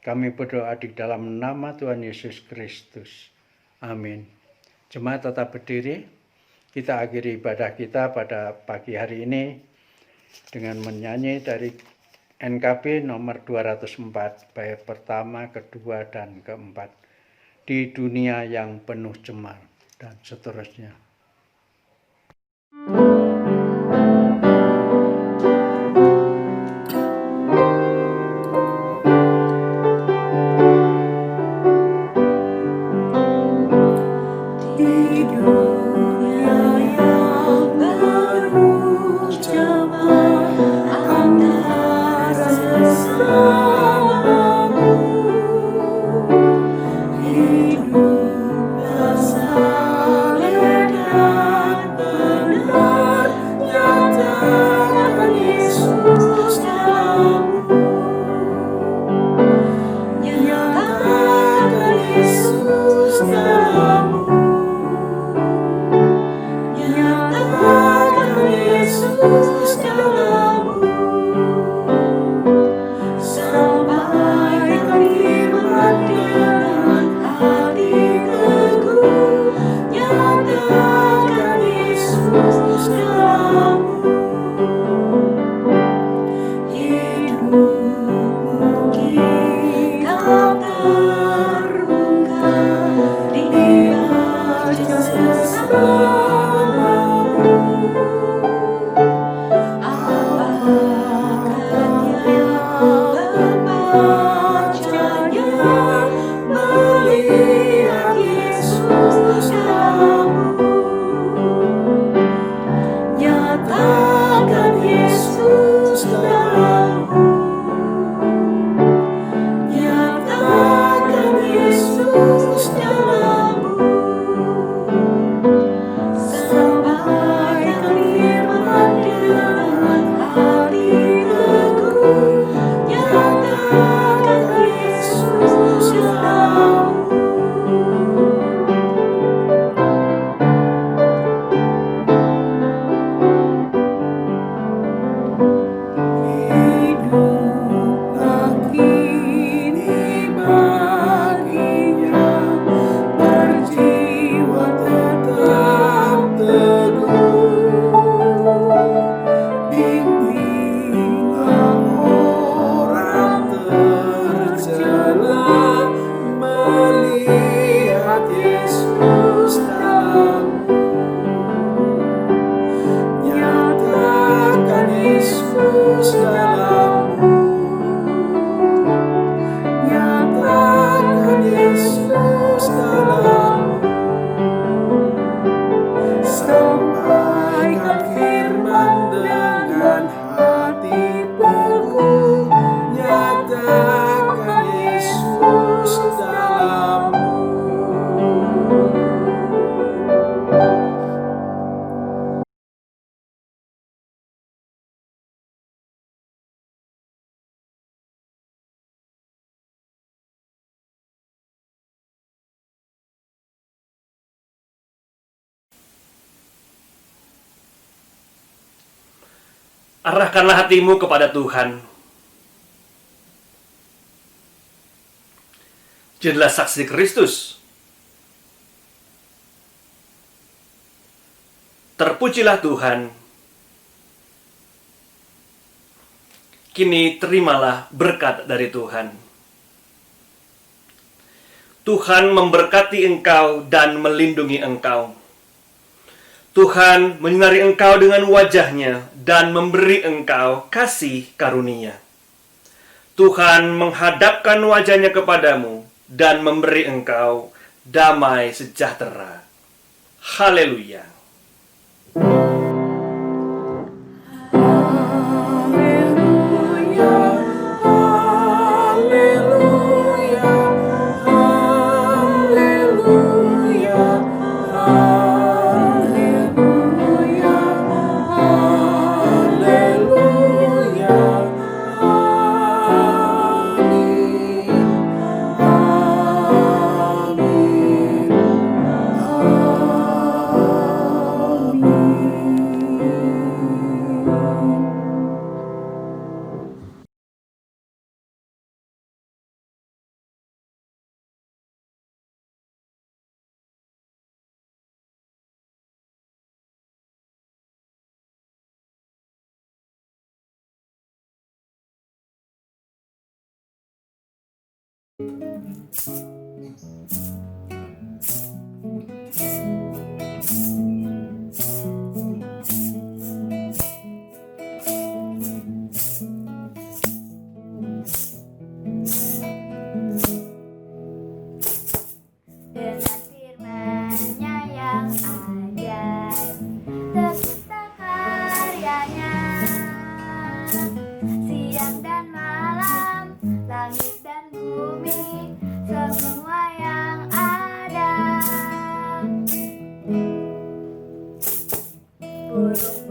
Kami berdoa di dalam nama Tuhan Yesus Kristus. Amin. Jemaat tetap berdiri. Kita akhiri ibadah kita pada pagi hari ini dengan menyanyi dari NKB nomor 204, bait pertama, kedua, dan keempat. Di dunia yang penuh cemar, dan seterusnya. Arahkanlah hatimu kepada Tuhan. Jadilah saksi Kristus. Terpujilah Tuhan. Kini terimalah berkat dari Tuhan. Tuhan memberkati engkau dan melindungi engkau. Tuhan menyinari engkau dengan wajah-Nya dan memberi engkau kasih karunia. Tuhan menghadapkan wajah-Nya kepadamu dan memberi engkau damai sejahtera. Haleluya. Haleluya. Dengan firman-Nya yang ajaib tercipta karyanya, siang dan malam, langit dan bumi, semua yang ada. Burung